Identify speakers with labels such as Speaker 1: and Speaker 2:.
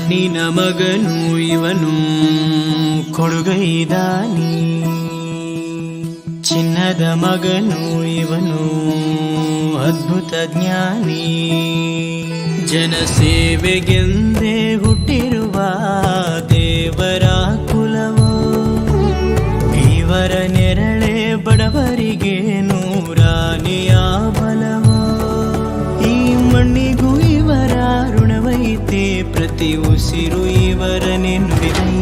Speaker 1: ಮಣ್ಣಿನ ಮಗನು ಇವನು ಕೊಡುಗೈದಾನಿ, ಚಿನ್ನದ ಮಗನು ಇವನು ಅದ್ಭುತ ಜ್ಞಾನಿ. ಜನಸೇವೆಗೆಂದೇ ಹುಟ್ಟಿರುವ ದೇವರ ಕುಲವೋ, ಇವರ ನೆರಳೆ ಬಡವರಿಗೆ ನೂರಾನೆಯ ಬಲವೋ. ಈ ಮಣ್ಣಿಗೂ ಇವರ ಋಣವೈತೆ, ಪ್ರತಿ ಉಸಿರು ಇವರನೆ ನುಡಿದೈತೆ.